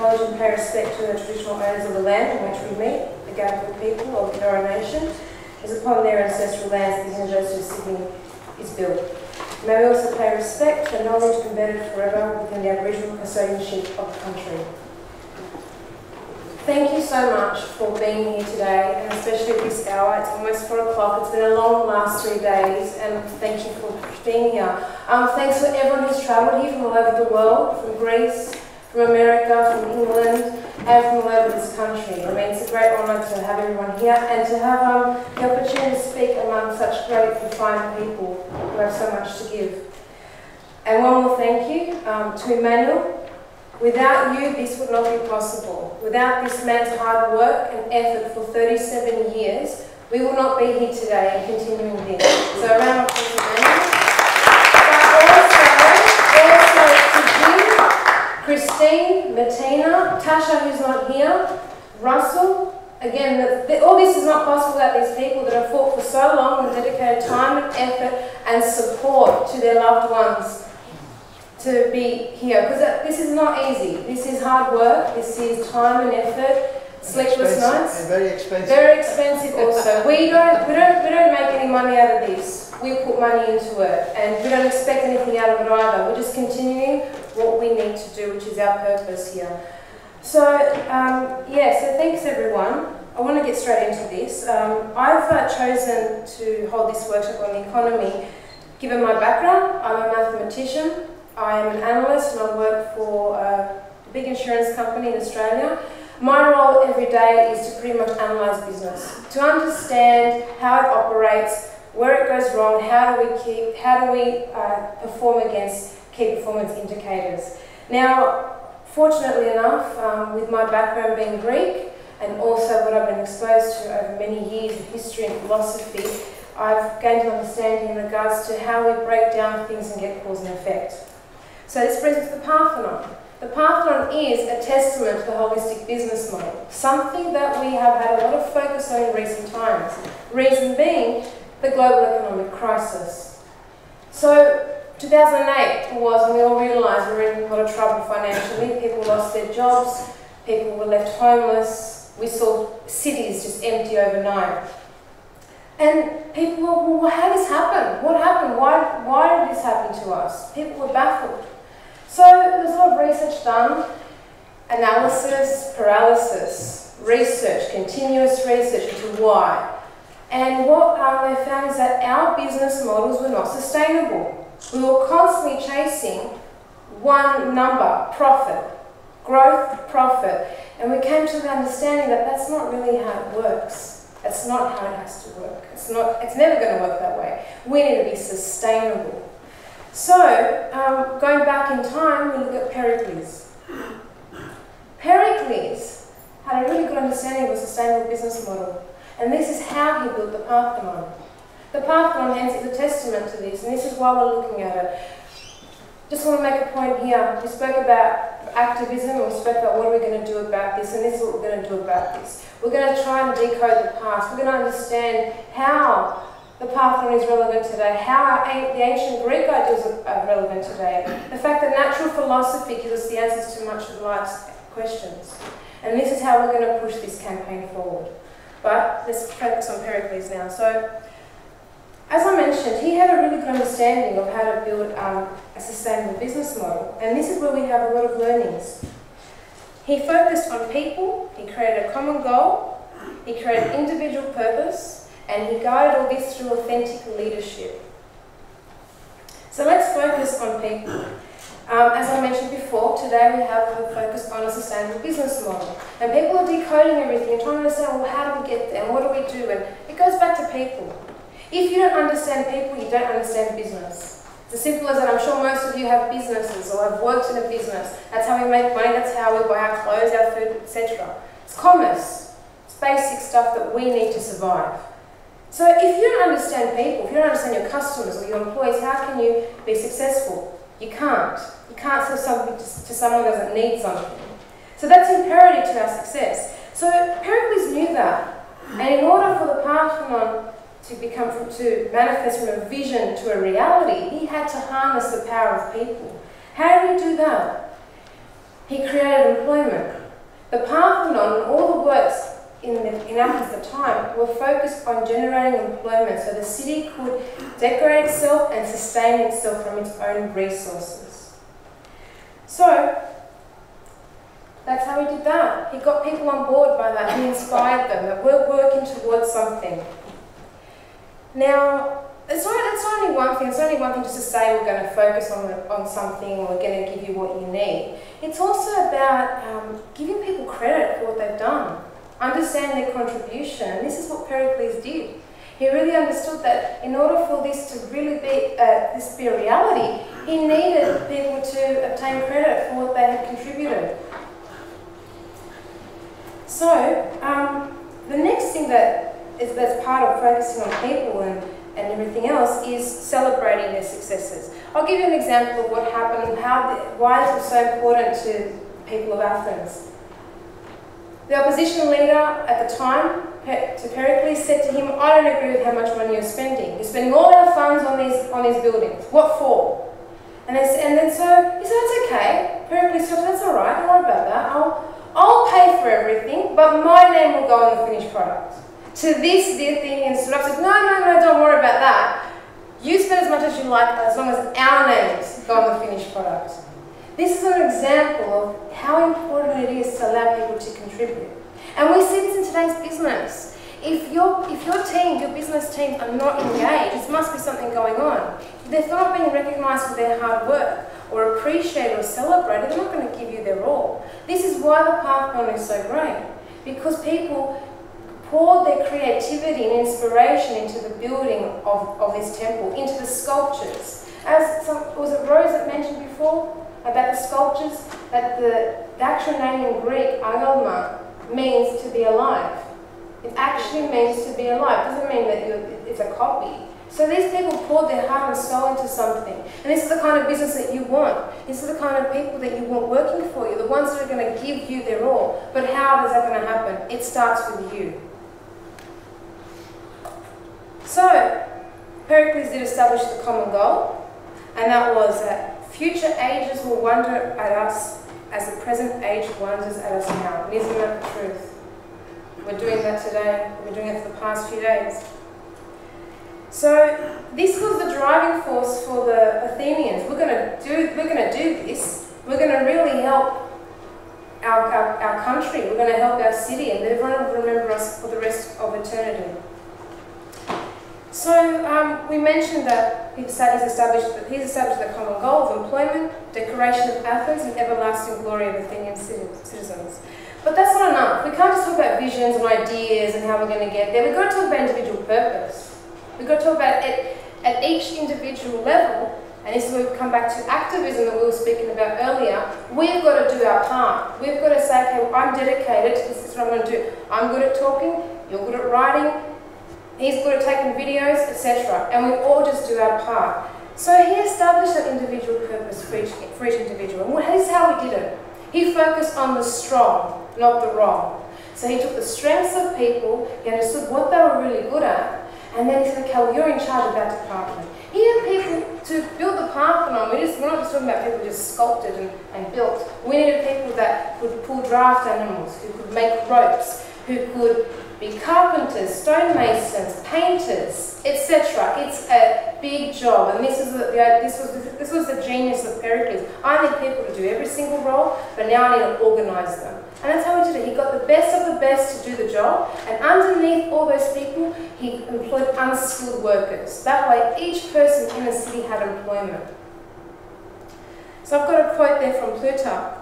acknowledge and pay respect to the traditional owners of the land on which we meet, the Gadigal people of the Eora Nation, as upon their ancestral lands the University of Sydney is built. May we also pay respect to knowledge embedded forever within the Aboriginal custodianship of the country. Thank you so much for being here today, and especially at this hour. It's almost 4 o'clock. It's been a long last 3 days, and thank you for being here. Thanks for everyone who's travelled here from all over the world, from Greece, from America, from England, and from all over this country. I mean, it's a great honour to have everyone here and to have the opportunity to speak among such great and fine people who have so much to give. And one more thank you to Emmanuel. Without you, this would not be possible. Without this man's hard work and effort for 37 years, we will not be here today and continuing this. So a round of applause for Emmanuel. But also to Jim, Christine, Martina, Tasha, who's not here, Russell. Again, all this is not possible without these people that have fought for so long and dedicated time and effort and support to their loved ones to be here. Because this is not easy. This is hard work. This is time and effort, sleepless nights. And very expensive. Very expensive also. We don't make any money out of this. We put money into it, and we don't expect anything out of it either. We're just continuing what we need to do, which is our purpose here. So, so thanks everyone. I want to get straight into this. I've chosen to hold this workshop on the economy, given my background. I'm a mathematician, I am an analyst, and I work for a big insurance company in Australia. My role every day is to pretty much analyse business, to understand how it operates, where it goes wrong, how do we perform against key performance indicators. Now, fortunately enough, with my background being Greek, and also what I've been exposed to over many years of history and philosophy, I've gained an understanding in regards to how we break down things and get cause and effect. So this brings us to the Parthenon. The Parthenon is a testament to the holistic business model, something that we have had a lot of focus on in recent times. Reason being, the global economic crisis. So 2008 was when we all realised we were in a lot of trouble financially. People lost their jobs, people were left homeless. We saw cities just empty overnight. And people were, well, how did this happen? What happened? Why did this happen to us? People were baffled. So there was a lot of research done, analysis, paralysis, research, continuous research into why. And what they found is that our business models were not sustainable. We were constantly chasing one number, profit, growth, profit. And we came to the understanding that that's not really how it works. That's not how it has to work. It's never going to work that way. We need to be sustainable. So, going back in time, we look at Pericles. Pericles had a really good understanding of a sustainable business model. And this is how he built the Parthenon. The Parthenon, hence, is a testament to this, and this is why we're looking at it. Just want to make a point here. We spoke about activism, and we spoke about what are we going to do about this, and this is what we're going to do about this. We're going to try and decode the past. We're going to understand how the Parthenon is relevant today, how the ancient Greek ideas are relevant today, the fact that natural philosophy gives us the answers to much of life's questions. And this is how we're going to push this campaign forward. But let's focus on Pericles now. So, as I mentioned, he had a really good understanding of how to build a sustainable business model. And this is where we have a lot of learnings. He focused on people, he created a common goal, he created individual purpose, and he guided all this through authentic leadership. So let's focus on people. As I mentioned before, today we have a focus on a sustainable business model. And people are decoding everything and trying to understand, well, how do we get there and what do we do? And it goes back to people. If you don't understand people, you don't understand business. It's as simple as that. I'm sure most of you have businesses or have worked in a business. That's how we make money, that's how we buy our clothes, our food, etc. It's commerce. It's basic stuff that we need to survive. So if you don't understand people, if you don't understand your customers or your employees, how can you be successful? You can't. You can't sell something to someone who doesn't need something. So that's imperative to our success. So Pericles knew that. And in order for the Parthenon to manifest from a vision to a reality, he had to harness the power of people. How did he do that? He created employment. The Parthenon and all the works in Athens at the time were focused on generating employment so the city could decorate itself and sustain itself from its own resources. So, that's how he did that. He got people on board by that. He inspired them that we're working towards something. Now, it's only one thing. It's only one thing just to say we're going to focus on something or we're going to give you what you need. It's also about giving people credit for what they've done, understanding their contribution. And this is what Pericles did. He really understood that in order for this to really be a reality, he needed people to obtain credit for what they had contributed. So, the next thing that's part of focusing on people and everything else is celebrating their successes. I'll give you an example of what happened and why this was so important to the people of Athens. The opposition leader at the time, to Pericles, said to him, "I don't agree with how much money you're spending. You're spending all our funds on these buildings. What for?" And then so he said, "It's okay." Pericles said, "That's all right. Don't worry about that. I'll pay for everything, but my name will go on the finished product." To this, the thing stood up and said, no, don't worry about that. You spend as much as you like as long as our names go on the finished product. This is an example of how important it is to allow people to contribute. And we see this in today's business. If your team, your business teams are not engaged, there must be something going on. If they're not being recognised for their hard work or appreciated or celebrated, they're not going to give you their all. This is why the Parthenon is so great, because people poured their creativity and inspiration into the building of this temple, into the sculptures. Was it Rose that mentioned before about the sculptures, that the actual name in Greek, agolma, means to be alive. It actually means to be alive. It doesn't mean that it's a copy. So these people poured their heart and soul into something. And this is the kind of business that you want. This is the kind of people that you want working for you, the ones that are going to give you their all. But how is that going to happen? It starts with you. So, Pericles did establish the common goal, and that was that future ages will wonder at us as the present age wonders at us now. And isn't that the truth? We're doing that today. We've been doing it for the past few days. So this was the driving force for the Athenians. We're going to do this. We're going to really help our country. We're going to help our city, and everyone will remember us for the rest of eternity. So we mentioned that he's established the common goal of employment, decoration of Athens, and everlasting glory of Athenian citizens. But that's not enough. We can't just talk about visions and ideas and how we're going to get there. We've got to talk about individual purpose. We've got to talk about it at each individual level, and this is where we come back to activism that we were speaking about earlier. We've got to do our part. We've got to say, okay, well, I'm dedicated, this is what I'm going to do. I'm good at talking, you're good at writing, he's good at taking videos, etc. And we all just do our part. So he established that individual purpose for each individual. And this is how he did it. He focused on the strong, not the wrong. So he took the strengths of people, he understood what they were really good at, and then he said, okay, well, you're in charge of that department. He had people to build the Parthenon. We're not just talking about people who just sculpted and built. We needed people that could pull draft animals, who could make ropes, who could be carpenters, stonemasons, painters, etc. It's a big job, and this was the genius of Pericles. I need people to do every single role, but now I need to organise them. And that's how he did it. He got the best of the best to do the job, and underneath all those people, he employed unskilled workers. That way, each person in the city had employment. So I've got a quote there from Plutarch.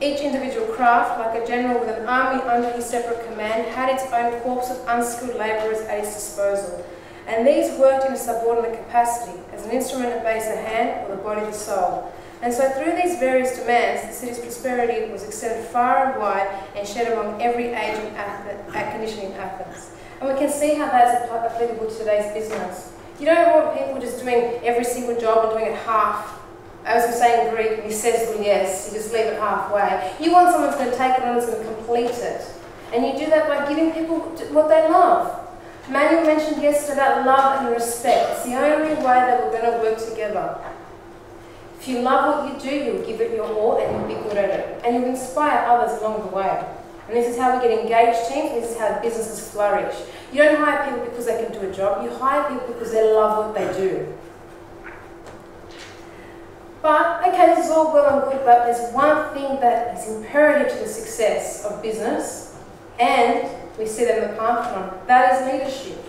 Each individual craft, like a general with an army under his separate command, had its own corps of unskilled labourers at its disposal, and these worked in a subordinate capacity, as an instrument obeys the hand or the body the soul. And so through these various demands, the city's prosperity was extended far and wide and shared among every age and condition in Athens. And we can see how that's applicable to today's business. You don't want people just doing every single job and doing it half. As we say in Greek, he says well, yes, you just leave it halfway. You want someone who's going to take it on and is going to complete it. And you do that by giving people what they love. Manuel mentioned yesterday about love and respect. It's the only way that we're going to work together. If you love what you do, you'll give it your all and you'll be good at it. And you'll inspire others along the way. And this is how we get engaged teams, this is how businesses flourish. You don't hire people because they can do a job, you hire people because they love what they do. But, okay, this is all well and good, but there's one thing that is imperative to the success of business, and we see that in the Parthenon, that is leadership.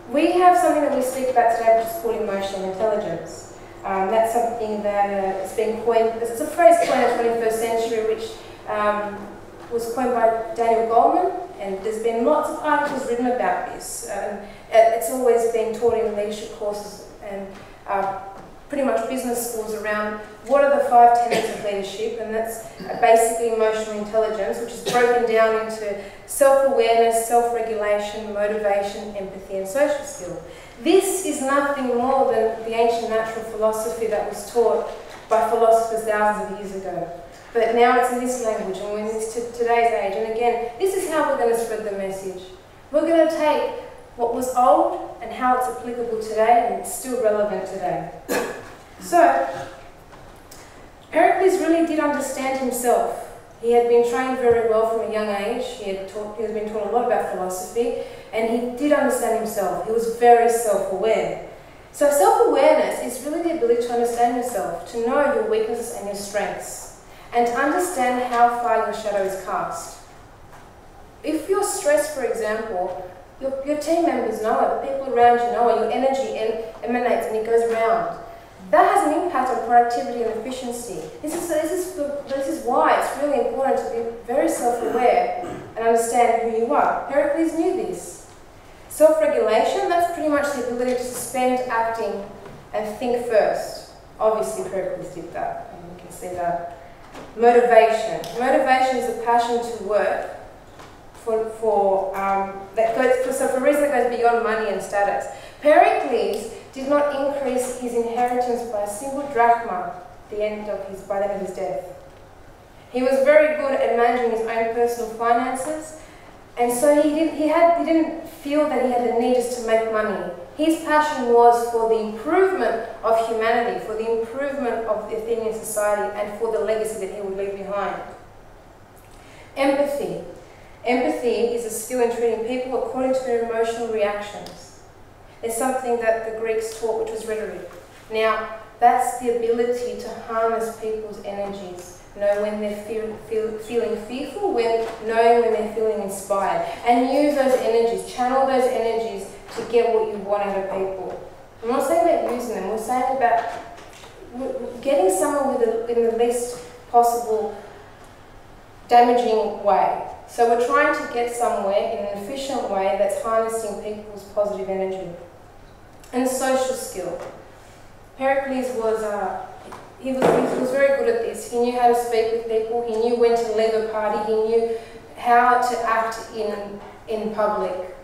We have something that we speak about today, which is called emotional intelligence. That's something that has been coined, it's a phrase coined in the 21st century, which was coined by Daniel Goleman, and there's been lots of articles written about this. It's always been taught in leadership courses and pretty much business schools around what are the 5 tenets of leadership, and that's basically emotional intelligence, which is broken down into self-awareness, self-regulation, motivation, empathy, and social skill. This is nothing more than the ancient natural philosophy that was taught by philosophers thousands of years ago. But now it's in this language, and we're in this today's age. And again, this is how we're going to spread the message. We're going to take what was old and how it's applicable today, and it's still relevant today. So, Pericles really did understand himself. He had been trained very well from a young age. He had been taught a lot about philosophy, and he did understand himself. He was very self-aware. So self-awareness is really the ability to understand yourself, to know your weaknesses and your strengths, and to understand how far your shadow is cast. If you're stressed, for example, your team members know it, the people around you know it, your energy emanates and it goes around. That has an impact on productivity and efficiency. This is why it's really important to be very self-aware and understand who you are. Pericles knew this. Self-regulation, that's pretty much the ability to suspend acting and think first. Obviously, Pericles did that, and you can see that. Motivation. Motivation is a passion to work for a reason that goes beyond money and status. Pericles did not increase his inheritance by a single drachma by the end of his death. He was very good at managing his own personal finances, and so he didn't feel that he had a need just to make money. His passion was for the improvement of humanity, for the improvement of the Athenian society, and for the legacy that he would leave behind. Empathy. Empathy is a skill in treating people according to their emotional reactions. There's something that the Greeks taught, which was rhetoric. Now, that's the ability to harness people's energies, know when they're feeling fearful, knowing when they're feeling inspired, and use those energies, channel those energies to get what you want out of people. I'm not saying about using them, we're saying about getting someone in the least possible damaging way. So we're trying to get somewhere in an efficient way that's harnessing people's positive energy. And social skill. Pericles was very good at this. He knew how to speak with people, he knew when to leave a party, he knew how to act in public.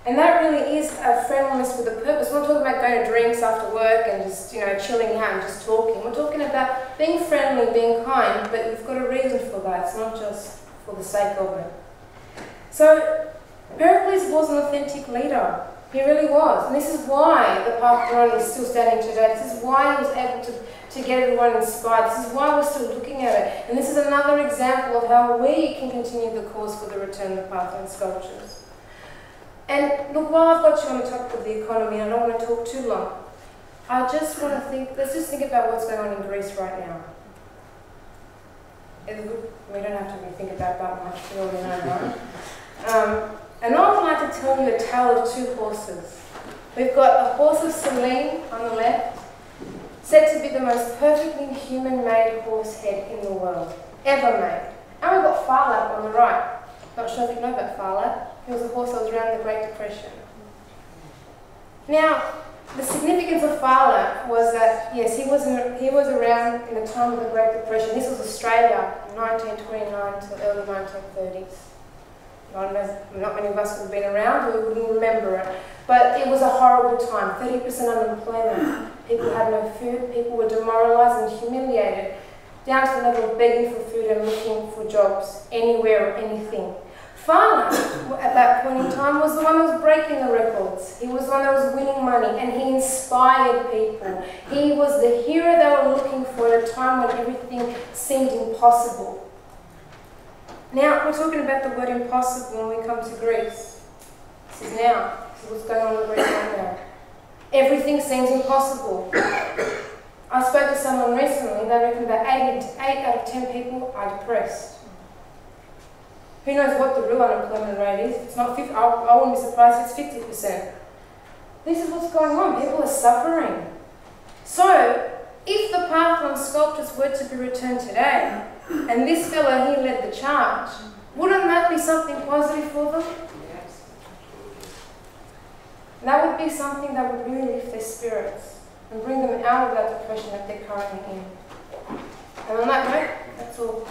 And that really is a friendliness with a purpose. We're not talking about going to drinks after work and just, chilling out and just talking. We're talking about being friendly, being kind, but you've got a reason for that. It's not just for the sake of it. So, Pericles was an authentic leader. He really was. And this is why the Parthenon is still standing today. This is why he was able to get everyone inspired. This is why we're still looking at it. And this is another example of how we can continue the cause for the return of Parthenon sculptures. And look, while I've got you on the topic of the economy, and I don't want to talk too long, I just want to let's just think about what's going on in Greece right now. We don't have to really think about that much, we already know, right? And I would like to tell you a tale of two horses. We've got a horse of Selene on the left, said to be the most perfectly human-made horse head in the world, ever made. And we've got Phar on the right. Not sure if you know about Phar. He was a horse that was around the Great Depression. Now, the significance of Phar was that, yes, he was around in the time of the Great Depression. This was Australia, 1929 to early 1930s. Not many of us would have been around, we wouldn't remember it. But it was a horrible time, 30% unemployment. People had no food, people were demoralised and humiliated, down to the level of begging for food and looking for jobs anywhere or anything. Father, at that point in time, was the one who was breaking the records. He was the one that was winning money, and he inspired people. He was the hero they were looking for at a time when everything seemed impossible. Now, we're talking about the word impossible when we come to Greece. This is now. This is what's going on in Greece right now. Everything seems impossible. I spoke to someone recently, they reckon that 8 out of 10 people are depressed. Who knows what the real unemployment rate is? It's not 50, I wouldn't be surprised if it's 50%. This is what's going on. People are suffering. So, if the Parthenon sculptures were to be returned today, and this fellow here led the charge, wouldn't that be something positive for them? Yes. That would be something that would really lift their spirits and bring them out of that depression that they're currently in. And on that note, that's all.